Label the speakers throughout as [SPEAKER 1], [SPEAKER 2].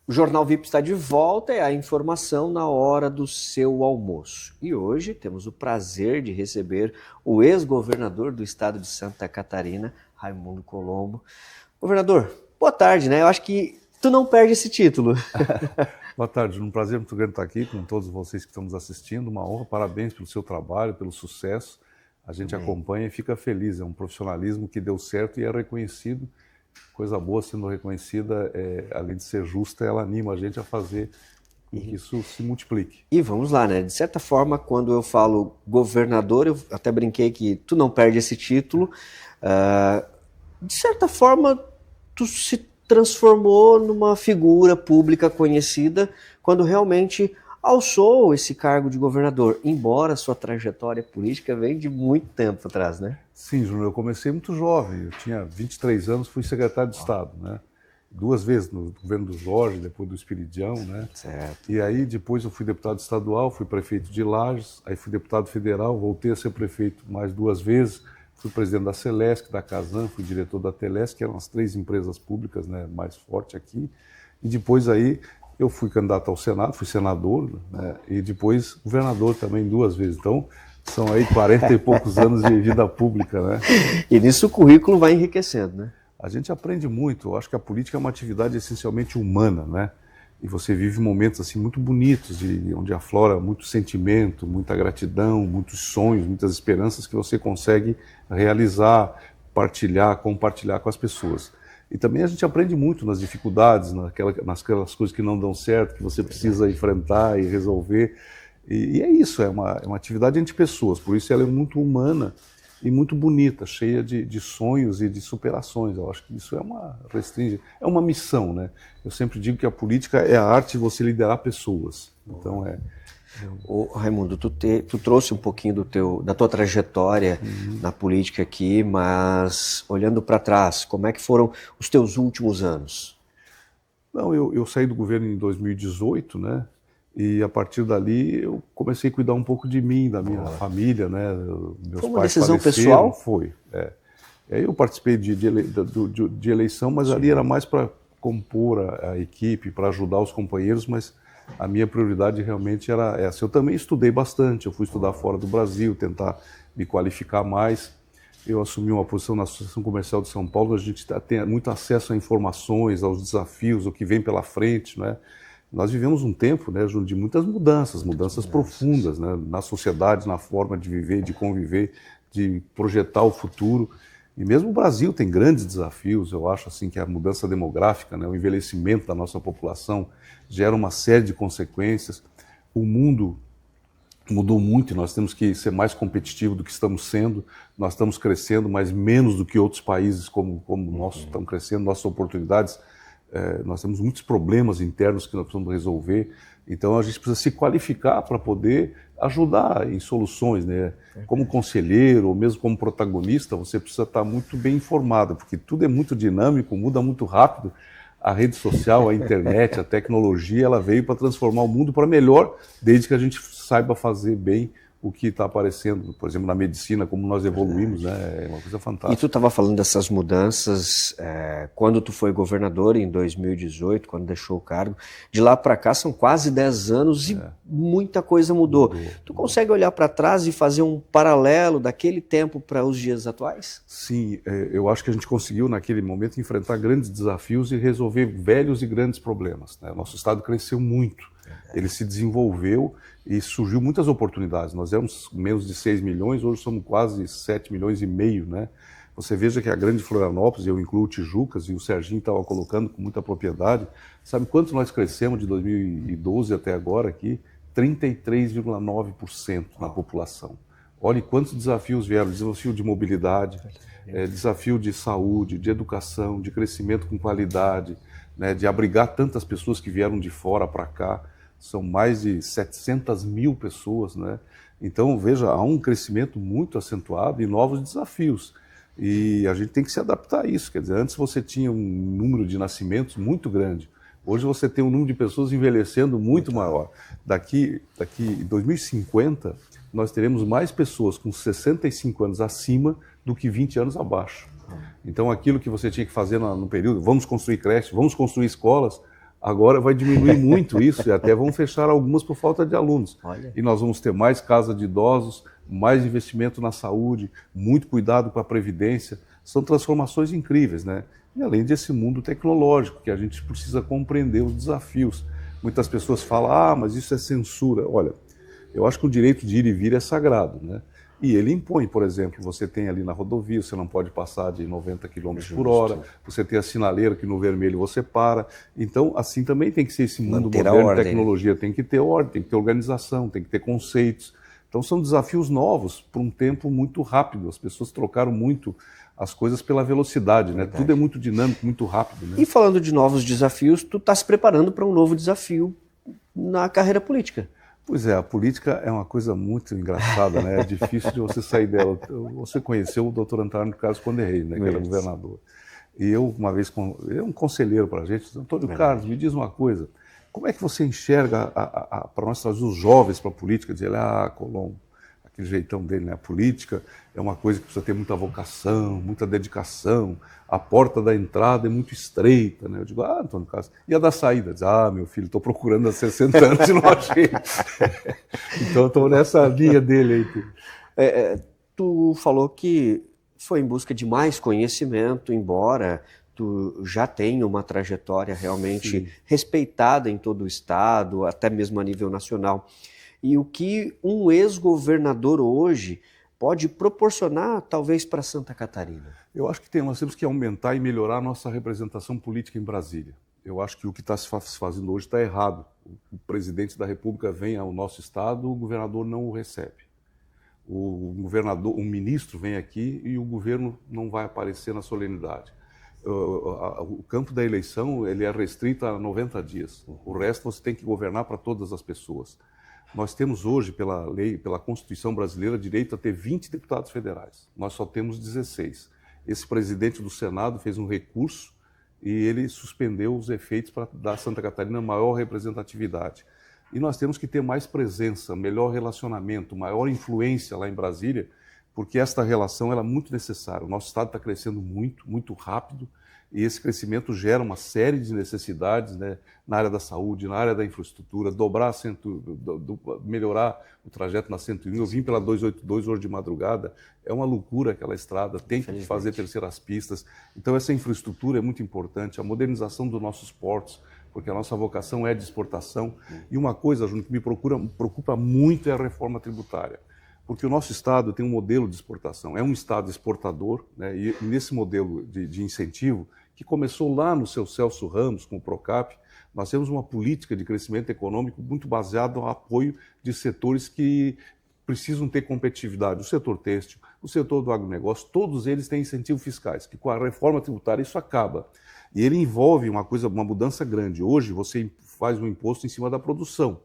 [SPEAKER 1] O Jornal VIP está de volta, é a informação na hora do seu almoço. E hoje temos o prazer de receber o ex-governador do estado de Santa Catarina, Raimundo Colombo. Governador, boa tarde, né? Eu acho que tu não perde esse título.
[SPEAKER 2] Boa tarde, um prazer muito grande estar aqui com todos vocês que estão nos assistindo, uma honra, parabéns pelo seu trabalho, pelo sucesso. A gente acompanha e fica feliz, é um profissionalismo que deu certo e é reconhecido. Coisa boa sendo reconhecida, além de ser justa, ela anima a gente a fazer com que isso se multiplique.
[SPEAKER 1] E vamos lá, né? De certa forma, quando eu falo governador, eu até brinquei que tu não perde esse título. De certa forma, tu se transformou numa figura pública conhecida quando realmente alçou esse cargo de governador, embora sua trajetória política vem de muito tempo atrás, né?
[SPEAKER 2] Sim, Júnior, eu comecei muito jovem, eu tinha 23 anos, fui secretário de Estado, né? 2 vezes no governo do Jorge, depois do Espiridião, né?
[SPEAKER 1] Certo.
[SPEAKER 2] E aí depois eu fui deputado estadual, fui prefeito de Lages, aí fui deputado federal, voltei a ser prefeito mais 2 vezes, fui presidente da Celesc, da Casan, fui diretor da Telesc, que eram as 3 empresas públicas, né, mais fortes aqui. E depois aí eu fui candidato ao Senado, fui senador, né, e depois governador também 2 vezes. Então são aí 40 e poucos anos de vida pública, né?
[SPEAKER 1] E nisso o currículo vai enriquecendo, né?
[SPEAKER 2] A gente aprende muito. Eu acho que a política é uma atividade essencialmente humana, né? E você vive momentos assim muito bonitos, onde aflora muito sentimento, muita gratidão, muitos sonhos, muitas esperanças que você consegue realizar, partilhar, compartilhar com as pessoas. E também a gente aprende muito nas dificuldades, naquelas coisas que não dão certo, que você precisa enfrentar e resolver. E é isso, é uma atividade entre pessoas, por isso ela é muito humana e muito bonita, cheia de sonhos e de superações. Eu acho que isso é uma missão, né? Eu sempre digo que a política é a arte de você liderar pessoas. Então
[SPEAKER 1] Ô, Raimundo, tu trouxe um pouquinho da tua trajetória na política aqui, mas olhando para trás, como é que foram os teus últimos anos?
[SPEAKER 2] não, eu saí do governo em 2018, né? E a partir dali eu comecei a cuidar um pouco de mim, da minha família, né? Meus
[SPEAKER 1] Foi uma
[SPEAKER 2] pais
[SPEAKER 1] decisão
[SPEAKER 2] faleceram,
[SPEAKER 1] pessoal?
[SPEAKER 2] foi. E aí eu participei de eleição, mas ali era mais para compor a equipe, para ajudar os companheiros, mas a minha prioridade realmente era essa. Eu também estudei bastante, eu fui estudar fora do Brasil, tentar me qualificar mais. Eu assumi uma posição na Associação Comercial de São Paulo, a gente tem muito acesso a informações, aos desafios, o que vem pela frente, né? Nós vivemos um tempo, né, Júnior, de muitas mudanças profundas, né, na sociedade, na forma de viver, de conviver, de projetar o futuro. E mesmo o Brasil tem grandes desafios. Eu acho assim que a mudança demográfica, né, o envelhecimento da nossa população gera uma série de consequências. O mundo mudou muito e nós temos que ser mais competitivos do que estamos sendo. Nós estamos crescendo, mas menos do que outros países como o nosso estão crescendo. Nossas oportunidades, nós temos muitos problemas internos que nós precisamos resolver. Então a gente precisa se qualificar para poder ajudar em soluções, né? Como conselheiro ou mesmo como protagonista, você precisa estar muito bem informado, porque tudo é muito dinâmico, muda muito rápido. A rede social, a internet, a tecnologia, ela veio para transformar o mundo para melhor, desde que a gente saiba fazer bem o que está aparecendo, por exemplo, na medicina, como nós evoluímos, né? É uma coisa
[SPEAKER 1] E tu
[SPEAKER 2] fantástica.
[SPEAKER 1] estava falando dessas mudanças quando tu foi governador em 2018, quando deixou o cargo. De lá para cá são quase 10 anos e muita coisa mudou. Tu consegue olhar para trás e fazer um paralelo daquele tempo para os dias atuais?
[SPEAKER 2] Sim, eu acho que a gente conseguiu naquele momento enfrentar grandes desafios e resolver velhos e grandes problemas, né? Nosso estado cresceu muito, ele se desenvolveu e surgiu muitas oportunidades. Nós éramos menos de 6 milhões, hoje somos quase 7 milhões e meio, né? Você veja que a grande Florianópolis, eu incluo Tijucas, e o Serginho estava colocando com muita propriedade. Sabe quanto nós crescemos de 2012 até agora aqui? 33,9% na população. Olhe quantos desafios vieram: desafio de mobilidade, desafio de saúde, de educação, de crescimento com qualidade, né, de abrigar tantas pessoas que vieram de fora para cá. São mais de 700 mil pessoas, né? Então, veja, há um crescimento muito acentuado e novos desafios. E a gente tem que se adaptar a isso. Quer dizer, antes você tinha um número de nascimentos muito grande. Hoje você tem um número de pessoas envelhecendo muito maior. Daqui em 2050, nós teremos mais pessoas com 65 anos acima do que 20 anos abaixo. Então, aquilo que você tinha que fazer no período, vamos construir creches, vamos construir escolas, Agora vai diminuir muito isso e até vão fechar algumas por falta de alunos.
[SPEAKER 1] Olha.
[SPEAKER 2] E nós vamos ter mais casa de idosos, mais investimento na saúde, muito cuidado com a previdência. São transformações incríveis, né? E além desse mundo tecnológico, que a gente precisa compreender os desafios. Muitas pessoas falam, mas isso é censura. Olha, eu acho que o direito de ir e vir é sagrado, né? E ele impõe, por exemplo, você tem ali na rodovia, você não pode passar de 90 km por hora, você tem a sinaleira que no vermelho você para. Então, assim também tem que ser esse mundo moderno de tecnologia. Tem que ter ordem, tem que ter organização, tem que ter conceitos. Então, são desafios novos por um tempo muito rápido. As pessoas trocaram muito as coisas pela velocidade, né? Tudo é muito dinâmico, muito rápido, né?
[SPEAKER 1] E falando de novos desafios, tu está se preparando para um novo desafio na carreira política.
[SPEAKER 2] Pois é, a política é uma coisa muito engraçada, né? É difícil de você sair dela. Você conheceu o doutor Antônio Carlos Conde-Rey, né? Que era governador. E eu, uma vez, ele é um conselheiro para a gente, disse, Antônio Carlos, me diz uma coisa, como é que você enxerga para nós trazer os jovens para a política? Dizer, Colombo, aquele jeitão dele, né? A política é uma coisa que precisa ter muita vocação, muita dedicação, a porta da entrada é muito estreita, né? Eu digo, Antônio Carlos, e a da saída? Diz, meu filho, estou procurando há 60 anos e não achei. Então, estou nessa linha dele aí.
[SPEAKER 1] Tu falou que foi em busca de mais conhecimento, embora tu já tenha uma trajetória realmente respeitada em todo o estado, até mesmo a nível nacional. E o que um ex-governador hoje pode proporcionar, talvez, para Santa Catarina?
[SPEAKER 2] Eu acho que nós temos que aumentar e melhorar a nossa representação política em Brasília. Eu acho que o que está se fazendo hoje está errado. O presidente da República vem ao nosso estado, o governador não o recebe. O ministro vem aqui e o governo não vai aparecer na solenidade. O campo da eleição ele é restrito a 90 dias. O resto você tem que governar para todas as pessoas. Nós temos hoje, pela lei, pela Constituição brasileira, direito a ter 20 deputados federais. Nós só temos 16. Esse presidente do Senado fez um recurso e ele suspendeu os efeitos para dar a Santa Catarina maior representatividade. E nós temos que ter mais presença, melhor relacionamento, maior influência lá em Brasília, porque esta relação ela é muito necessária. O nosso estado está crescendo muito, muito rápido, e esse crescimento gera uma série de necessidades, né, na área da saúde, na área da infraestrutura, melhorar o trajeto na 101. Eu vim pela 282 hoje de madrugada, é uma loucura aquela estrada, tem que fazer terceiras pistas. Então essa infraestrutura é muito importante, a modernização dos nossos portos, porque a nossa vocação é de exportação. E uma coisa, Júnior, que me preocupa muito é a reforma tributária. Porque o nosso estado tem um modelo de exportação, é um estado exportador, né? E nesse modelo de incentivo, que começou lá no seu Celso Ramos, com o Procap, nós temos uma política de crescimento econômico muito baseada no apoio de setores que precisam ter competitividade. O setor têxtil, o setor do agronegócio, todos eles têm incentivos fiscais, que com a reforma tributária isso acaba. E ele envolve uma mudança grande. Hoje você faz um imposto em cima da produção,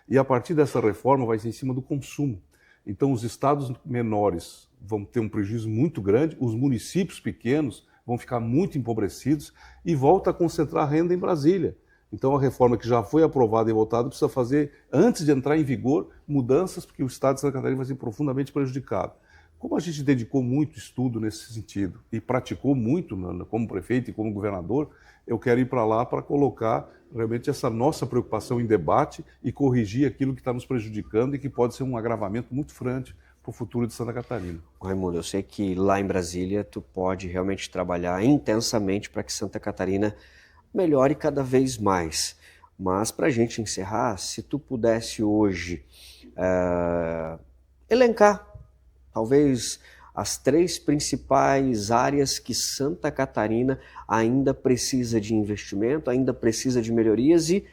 [SPEAKER 2] e a partir dessa reforma vai ser em cima do consumo. Então, os estados menores vão ter um prejuízo muito grande, os municípios pequenos vão ficar muito empobrecidos e volta a concentrar a renda em Brasília. Então, a reforma que já foi aprovada e votada precisa fazer, antes de entrar em vigor, mudanças, porque o estado de Santa Catarina vai ser profundamente prejudicado. Como a gente dedicou muito estudo nesse sentido e praticou muito como prefeito e como governador, eu quero ir para lá para colocar realmente essa nossa preocupação em debate e corrigir aquilo que está nos prejudicando e que pode ser um agravamento muito grande para o futuro de Santa Catarina.
[SPEAKER 1] Raimundo, eu sei que lá em Brasília tu pode realmente trabalhar intensamente para que Santa Catarina melhore cada vez mais. Mas para a gente encerrar, se tu pudesse hoje elencar talvez as 3 principais áreas que Santa Catarina ainda precisa de investimento, ainda precisa de melhorias, e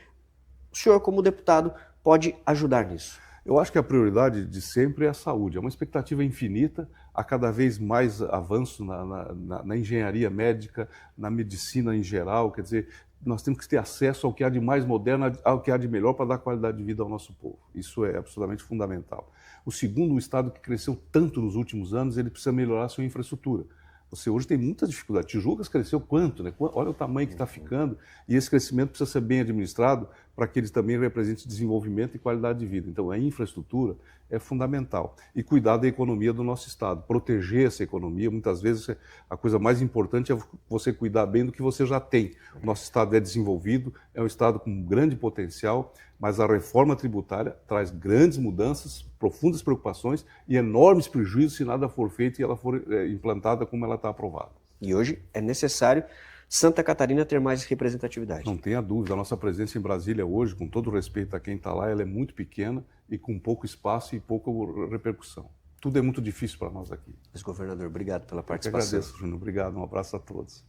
[SPEAKER 1] o senhor, como deputado, pode ajudar nisso.
[SPEAKER 2] Eu acho que a prioridade de sempre é a saúde. É uma expectativa infinita, há cada vez mais avanço na engenharia médica, na medicina em geral. Quer dizer, nós temos que ter acesso ao que há de mais moderno, ao que há de melhor para dar qualidade de vida ao nosso povo. Isso é absolutamente fundamental. O segundo, o estado que cresceu tanto nos últimos anos, ele precisa melhorar a sua infraestrutura. Você hoje tem muita dificuldade. Tijucas cresceu quanto, né? Olha o tamanho que está ficando, e esse crescimento precisa ser bem administrado, para que ele também represente desenvolvimento e qualidade de vida. Então, a infraestrutura é fundamental. E cuidar da economia do nosso Estado, proteger essa economia. Muitas vezes, a coisa mais importante é você cuidar bem do que você já tem. O nosso Estado é desenvolvido, é um Estado com grande potencial, mas a reforma tributária traz grandes mudanças, profundas preocupações e enormes prejuízos se nada for feito e ela for implantada como ela está aprovada.
[SPEAKER 1] E hoje é necessário Santa Catarina ter mais representatividade.
[SPEAKER 2] Não tenha dúvida, a nossa presença em Brasília hoje, com todo respeito a quem está lá, ela é muito pequena e com pouco espaço e pouca repercussão. Tudo é muito difícil para nós aqui.
[SPEAKER 1] Mas, governador, obrigado pela
[SPEAKER 2] Eu que
[SPEAKER 1] participação.
[SPEAKER 2] agradeço, Júnior. Obrigado, um abraço a todos.